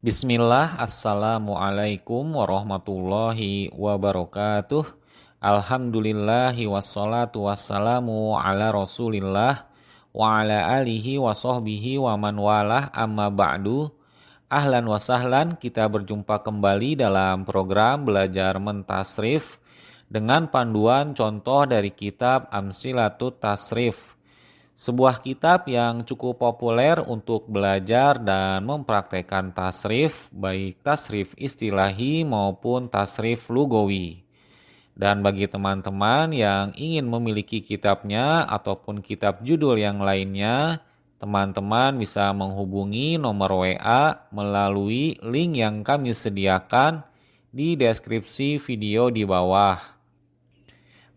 Bismillah, Assalamualaikum warahmatullahi wabarakatuh. Alhamdulillahi wassalatu wassalamu ala rasulillah wa ala alihi wa sahbihi wa man walah amma ba'du. Ahlan wa sahlan, kita berjumpa kembali dalam program belajar mentasrif dengan panduan contoh dari kitab Amsilatut Tasrif. Sebuah kitab yang cukup populer untuk belajar dan mempraktekkan tasrif, baik tasrif istilahi maupun tasrif lugawi. Dan bagi teman-teman yang ingin memiliki kitabnya ataupun kitab judul yang lainnya, teman-teman bisa menghubungi nomor WA melalui link yang kami sediakan di deskripsi video di bawah.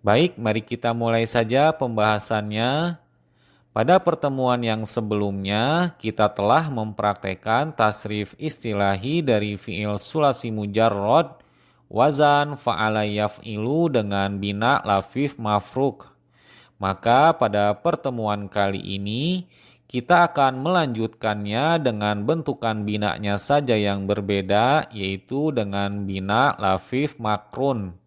Baik, mari kita mulai saja pembahasannya. Pada pertemuan yang sebelumnya, kita telah mempraktekkan tasrif istilahi dari fi'il sulasi mujarrad, wazan fa'ala yaf'ilu dengan bina lafif mafruk. Maka pada pertemuan kali ini, kita akan melanjutkannya dengan bentukan binanya saja yang berbeda, yaitu dengan bina lafif makrun.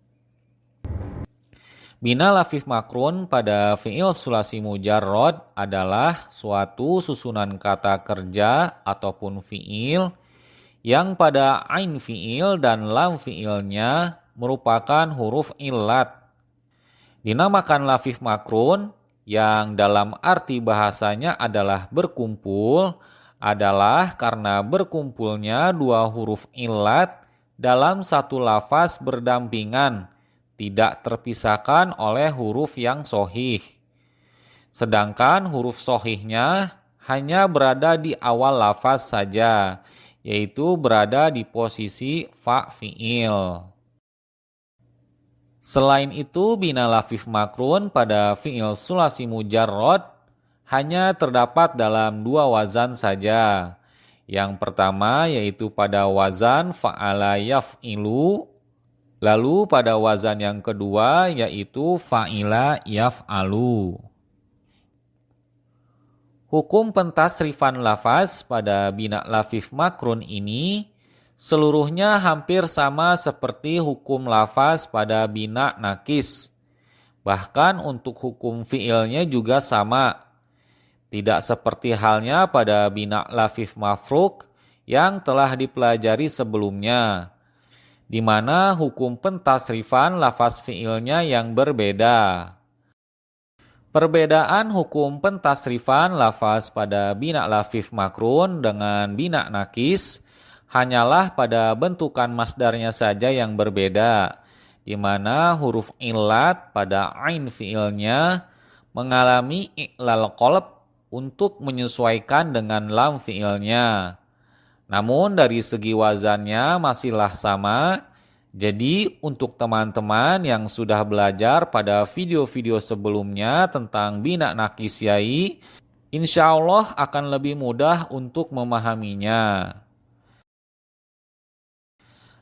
Bina lafif makrun pada fi'il sulasi mujarrad adalah suatu susunan kata kerja ataupun fi'il yang pada ain fi'il dan lam fi'ilnya merupakan huruf illat. Dinamakan lafif makrun yang dalam arti bahasanya adalah berkumpul adalah karena berkumpulnya dua huruf illat dalam satu lafaz berdampingan, tidak terpisahkan oleh huruf yang sohih. Sedangkan huruf sohihnya hanya berada di awal lafaz saja, yaitu berada di posisi fa fi'il. Selain itu, bina lafif makrun pada fi'il sulasi mujarrad hanya terdapat dalam dua wazan saja. Yang pertama yaitu pada wazan fa'ala yaf'ilu, lalu pada wazan yang kedua yaitu fa'ila yaf'alu. Hukum pentasrifan lafaz pada bina lafif makrun ini seluruhnya hampir sama seperti hukum lafaz pada bina nakis. Bahkan untuk hukum fi'ilnya juga sama. Tidak seperti halnya pada bina lafif mafruk yang telah dipelajari sebelumnya, di mana hukum pentasrifan lafaz fi'ilnya yang berbeda. Perbedaan hukum pentasrifan lafaz pada bina lafif makrun dengan bina nakis hanyalah pada bentukan masdarnya saja yang berbeda, di mana huruf illat pada ain fi'ilnya mengalami i'lal qalb untuk menyesuaikan dengan lam fi'ilnya. Namun dari segi wazannya masihlah sama. Jadi untuk teman-teman yang sudah belajar pada video-video sebelumnya tentang bina nakis yai, insya Allah akan lebih mudah untuk memahaminya.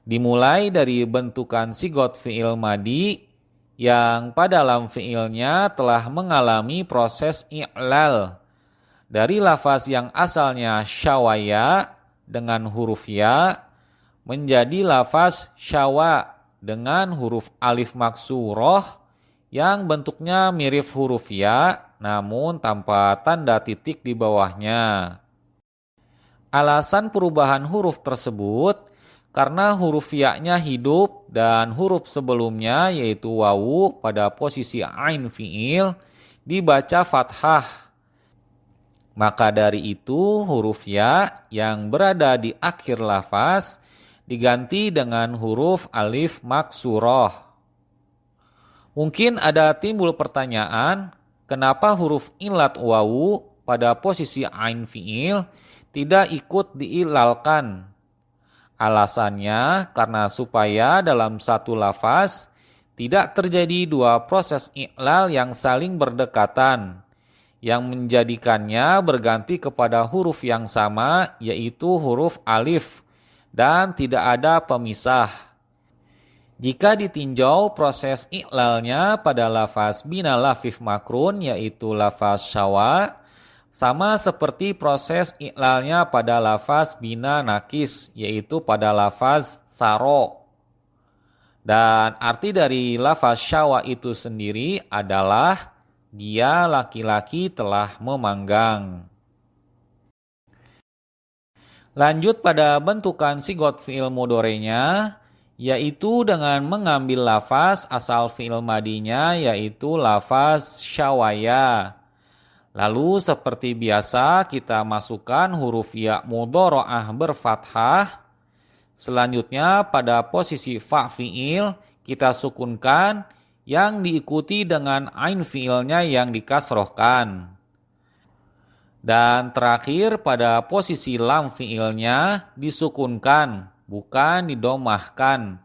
Dimulai dari bentukan sigot fi'il madi yang pada lam fi'ilnya telah mengalami proses i'lal. Dari lafaz yang asalnya syawaya dengan huruf ya menjadi lafaz syawa dengan huruf alif maksuroh yang bentuknya mirip huruf ya namun tanpa tanda titik di bawahnya. Alasan perubahan huruf tersebut karena huruf ya-nya hidup dan huruf sebelumnya yaitu wawu pada posisi ain fi'il dibaca fathah. Maka dari itu huruf ya yang berada di akhir lafaz diganti dengan huruf alif maksuroh. Mungkin ada timbul pertanyaan, kenapa huruf illat wawu pada posisi ain fi'il tidak ikut diilalkan? Alasannya karena supaya dalam satu lafaz tidak terjadi dua proses i'lal yang saling berdekatan, yang menjadikannya berganti kepada huruf yang sama yaitu huruf alif dan tidak ada pemisah. Jika ditinjau proses i'lalnya pada lafaz bina lafif makrun yaitu lafaz syawa, Sama seperti proses i'lalnya pada lafaz bina nakis, yaitu pada lafaz saro. Dan arti dari lafaz syawa itu sendiri adalah dia laki-laki telah memanggang. Lanjut pada bentukan sigot fi'il mudhari'nya, yaitu dengan mengambil lafaz asal fi'il madinya, yaitu lafaz syawaya. Lalu seperti biasa kita masukkan huruf ya mudhari'ah berfathah. Selanjutnya pada posisi fa fi'il kita sukunkan yang diikuti dengan ain fi'ilnya yang dikasrohkan. Dan terakhir pada posisi lam fi'ilnya disukunkan, bukan didomahkan.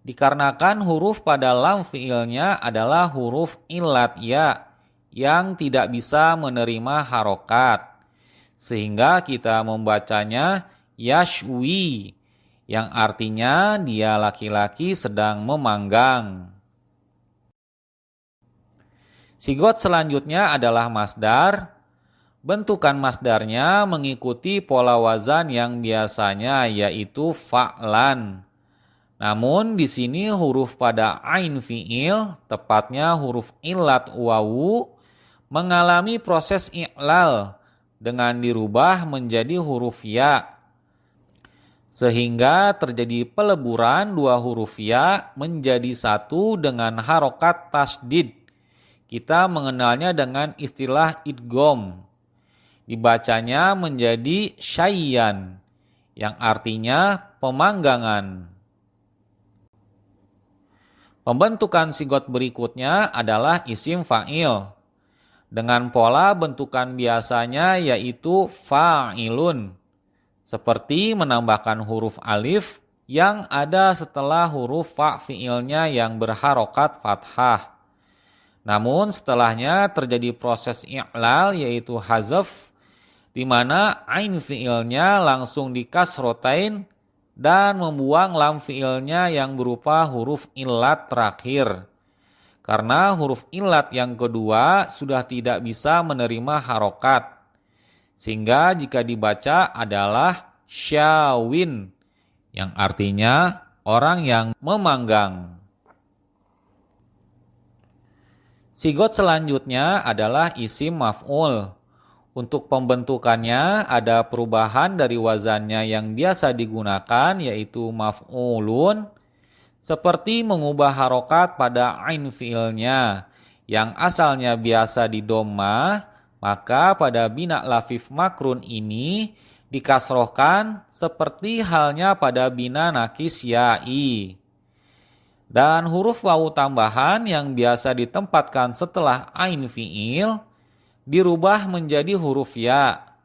Dikarenakan huruf pada lam fi'ilnya adalah huruf illat ya, yang tidak bisa menerima harokat. Sehingga kita membacanya yashwi, yang artinya dia laki-laki sedang memanggang. Sigot selanjutnya adalah masdar. Bentukan masdarnya mengikuti pola wazan yang biasanya, yaitu fa'lan. Namun di sini huruf pada ain fi'il, tepatnya huruf illat wawu, mengalami proses i'lal dengan dirubah menjadi huruf ya. Sehingga terjadi peleburan dua huruf ya menjadi satu dengan harokat tasdid. Kita mengenalnya dengan istilah idgham. Dibacanya menjadi syayyan, yang artinya pemanggangan. Pembentukan sigot berikutnya adalah isim fa'il. Dengan pola bentukan biasanya yaitu fa'ilun. Seperti menambahkan huruf alif yang ada setelah huruf fa fi'ilnya yang berharokat fathah. Namun setelahnya terjadi proses i'lal yaitu hazaf, di mana ain fi'ilnya langsung dikasrotain dan membuang lam fi'ilnya yang berupa huruf illat terakhir. Karena huruf illat yang kedua sudah tidak bisa menerima harokat. Sehingga jika dibaca adalah syawin, yang artinya orang yang memanggang. Sigot selanjutnya adalah isim maf'ul. Untuk pembentukannya ada perubahan dari wazannya yang biasa digunakan yaitu maf'ulun, seperti mengubah harokat pada ain fi'ilnya yang asalnya biasa di dhamma, maka pada bina lafif makrun ini dikasrohkan seperti halnya pada bina nakis ya'i. Dan huruf wawu tambahan yang biasa ditempatkan setelah ain fi'il dirubah menjadi huruf ya.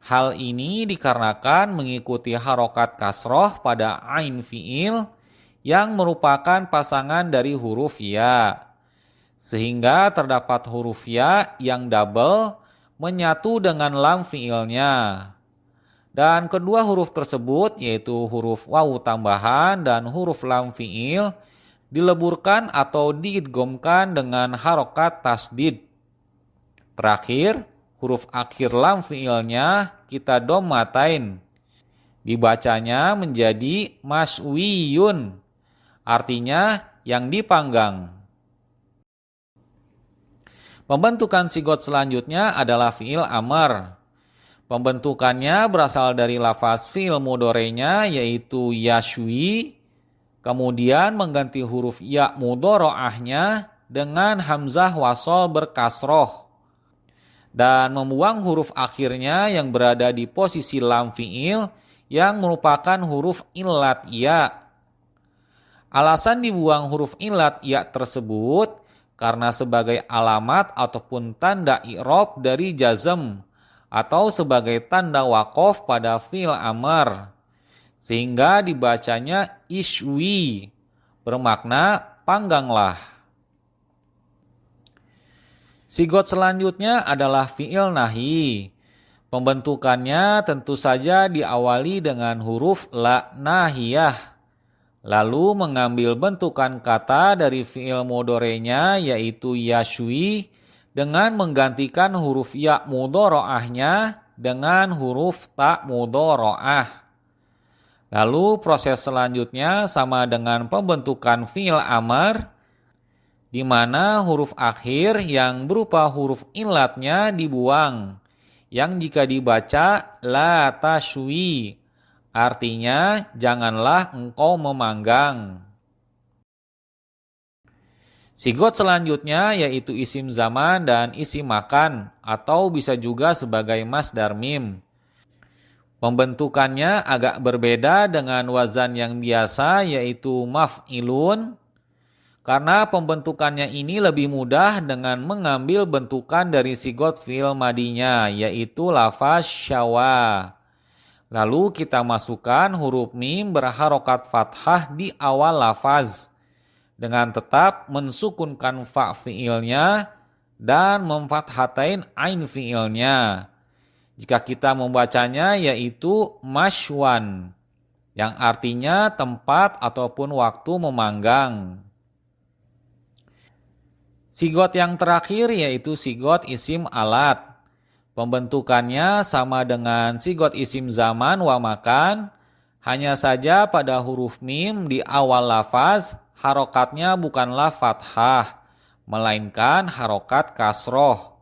Hal ini dikarenakan mengikuti harokat kasroh pada ain fi'il yang merupakan pasangan dari huruf ya. Sehingga terdapat huruf ya yang double menyatu dengan lam fi'ilnya. Dan kedua huruf tersebut yaitu huruf wawu tambahan dan huruf lam fi'il dileburkan atau diidghamkan dengan harokat tasdid. Terakhir, huruf akhir lam fi'ilnya kita dhammatain. Dibacanya menjadi maswiyun, artinya yang dipanggang. Pembentukan sigot selanjutnya adalah fi'il amar. Pembentukannya berasal dari lafaz fi'il mudhari'nya yaitu yashwi, kemudian mengganti huruf ya mudhari'ahnya dengan hamzah wasol berkasroh dan membuang huruf akhirnya yang berada di posisi lam fi'il yang merupakan huruf illat ya. Alasan dibuang huruf illat ya tersebut karena sebagai alamat ataupun tanda i'rab dari jazm atau sebagai tanda wakof pada fi'il amar, sehingga dibacanya ishwi, bermakna pangganglah. Sigot selanjutnya adalah fi'il nahi. Pembentukannya tentu saja diawali dengan huruf la nahiyah, lalu mengambil bentukan kata dari fi'il mudhari'nya yaitu yashwi dengan menggantikan huruf ya mudhora'ahnya dengan huruf ta mudhora'ah. Lalu proses selanjutnya sama dengan pembentukan fi'il amr, di mana huruf akhir yang berupa huruf ilatnya dibuang, yang jika dibaca la tashwi, artinya janganlah engkau memanggang. Sigot selanjutnya yaitu isim zaman dan isim makan, atau bisa juga sebagai masdar mim. Pembentukannya agak berbeda dengan wazan yang biasa yaitu maf'ilun, karena pembentukannya ini lebih mudah dengan mengambil bentukan dari sigot fi'il madinya yaitu lafaz syawa. Lalu kita masukkan huruf mim berharokat fathah di awal lafaz dengan tetap mensukunkan fa fi'ilnya dan memfathatain ain fi'ilnya. Jika kita membacanya yaitu masywan, yang artinya tempat ataupun waktu memanggang. Sigot yang terakhir yaitu sigot isim alat. Pembentukannya sama dengan sigot isim zaman wa makan, hanya saja pada huruf mim di awal lafaz harokatnya bukanlah fathah, melainkan harokat kasroh.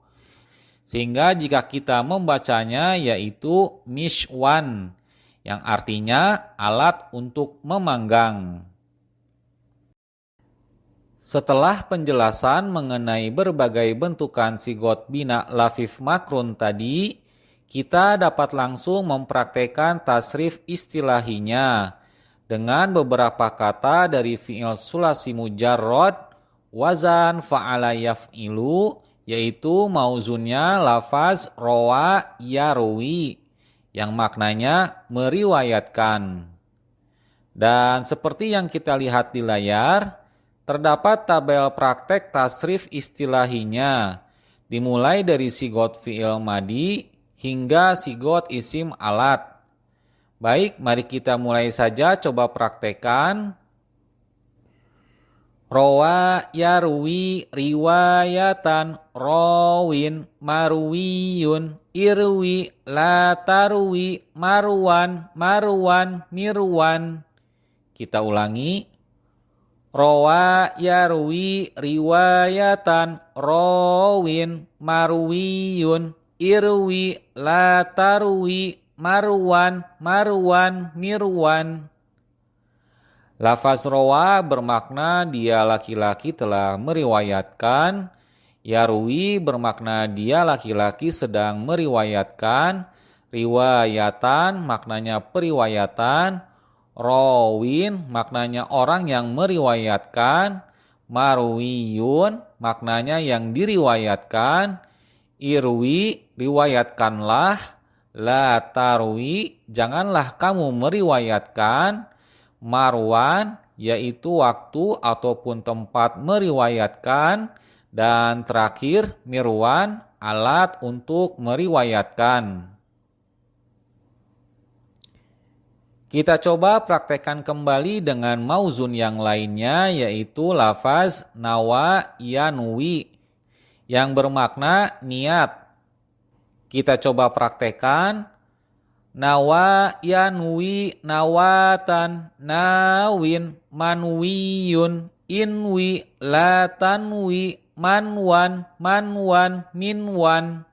Sehingga jika kita membacanya yaitu mishwan, yang artinya alat untuk memanggang. Setelah penjelasan mengenai berbagai bentukan sigot bina lafif makrun tadi, kita dapat langsung mempraktekkan tasrif istilahinya dengan beberapa kata dari fi'il sulasi mujarrad wazan fa'ala yaf'ilu, yaitu mauzunnya lafaz rawa yarwi yang maknanya meriwayatkan. Dan seperti yang kita lihat di layar, terdapat tabel praktek tasrif istilahinya dimulai dari sigot fi'il madi hingga sigot isim alat. Baik, mari kita mulai saja coba praktekan. Rawa yarwi riwayatan rawin marwiyun irwi la tarwi marwan marwan mirwan. Kita ulangi. Rawa yarwi riwayatan rawin marwiyun irwi la tarwi marwan marwan mirwan. Lafaz rawa bermakna dia laki-laki telah meriwayatkan, yarwi bermakna dia laki-laki sedang meriwayatkan, riwayatan maknanya periwayatan, rawin maknanya orang yang meriwayatkan, marwiyun maknanya yang diriwayatkan, irwi riwayatkanlah, la tarwi janganlah kamu meriwayatkan, marwan yaitu waktu ataupun tempat meriwayatkan, dan terakhir mirwan alat untuk meriwayatkan. Kita coba praktekkan kembali dengan mauzun yang lainnya yaitu lafaz nawa yanwi yang bermakna niat. Kita coba praktekkan. Nawa yanwi nawatan nawin manwiyun inwi la tanwi manwan manwan minwan.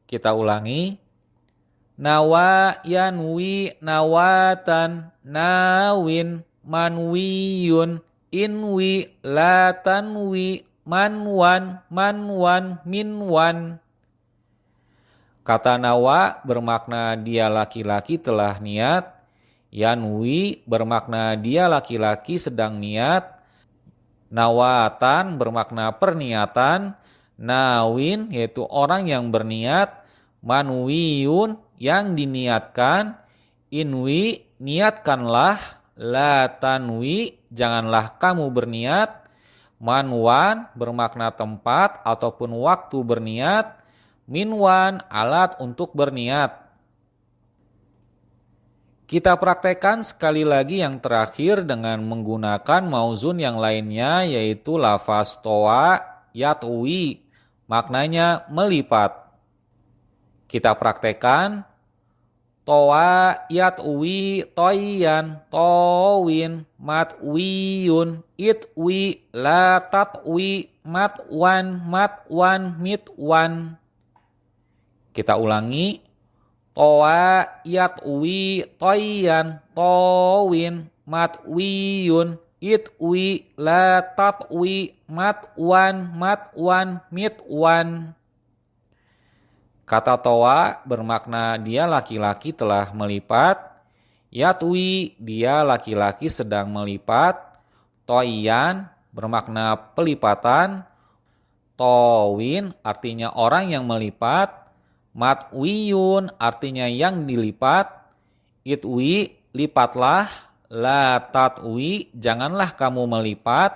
Kita ulangi. Nawa yanwi nawatan nawin manwiyun inwi la tanwi manwan manwan minwan. Kata nawa bermakna dia laki-laki telah niat, yanwi bermakna dia laki-laki sedang niat, nawatan bermakna perniatan, nawin yaitu orang yang berniat, manwiyun yang diniatkan, inwi niatkanlah, la tanwi janganlah kamu berniat, manwan bermakna tempat ataupun waktu berniat, minwan alat untuk berniat. Kita praktekkan sekali lagi yang terakhir dengan menggunakan mauzun yang lainnya yaitu lafaz toa yatwi maknanya melipat. Kita praktekkan. Towa yatwi toyan towin matwiyun itwi la tatwi matwan matwan mitwan. Kita ulangi. Towa yatwi toyan towin matwiyun itwi la tatwi matwan matwan mitwan. Kata towa bermakna dia laki-laki telah melipat. Yatwi dia laki-laki sedang melipat. Toyan bermakna pelipatan. Towin artinya orang yang melipat. Matwiyun artinya yang dilipat. Itwi lipatlah. La tatwi janganlah kamu melipat.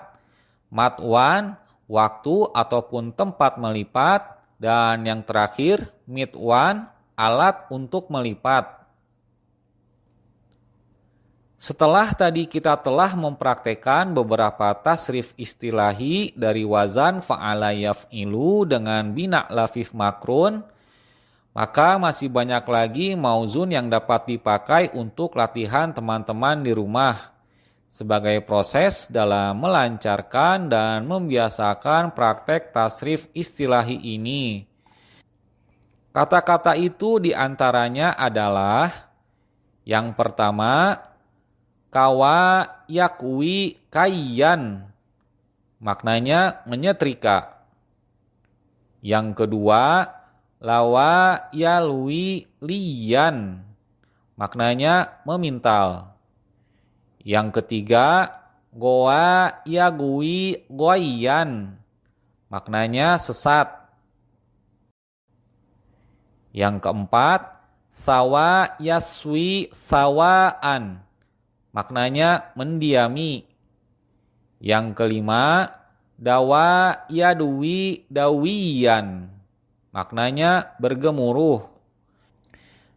Matwan waktu ataupun tempat melipat. Dan yang terakhir, mitwan, alat untuk melipat. Setelah tadi kita telah mempraktekkan beberapa tasrif istilahi dari wazan fa'ala yaf'ilu dengan bina lafif makrun, maka masih banyak lagi mauzun yang dapat dipakai untuk latihan teman-teman di rumah sebagai proses dalam melancarkan dan membiasakan praktek tasrif istilahi ini. Kata-kata itu diantaranya adalah yang pertama, kawa yakwi kayyan, maknanya menyetrika. Yang kedua, lawa yalwi liyan, maknanya memintal. Yang ketiga, goa yagui goyan, maknanya sesat. Yang keempat, sawa yaswi sawaan, maknanya mendiami. Yang kelima, dawa yadwi dawiyan, maknanya bergemuruh.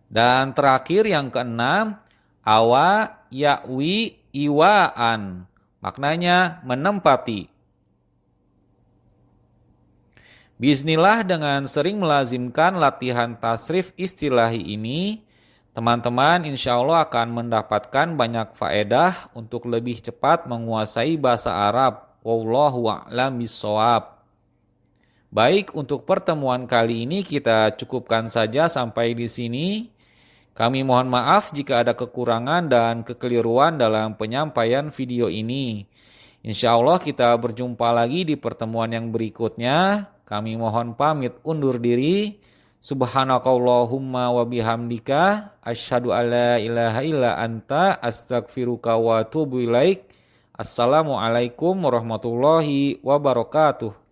Dan terakhir yang keenam, awa ya'wi iwaan, maknanya menempati. Bismillah, dengan sering melazimkan latihan tasrif istilahi ini, teman-teman insya Allah akan mendapatkan banyak faedah untuk lebih cepat menguasai bahasa Arab. Wallahu a'lam bishawab. Baik, untuk pertemuan kali ini kita cukupkan saja sampai di sini. Kami mohon maaf jika ada kekurangan dan kekeliruan dalam penyampaian video ini. Insya Allah kita berjumpa lagi di pertemuan yang berikutnya. Kami mohon pamit undur diri. Subhanakallahumma wa bihamdika asyhadu alla ilaha illa anta astaghfiruka wa atubu ilaik. Assalamualaikum warahmatullahi wabarakatuh.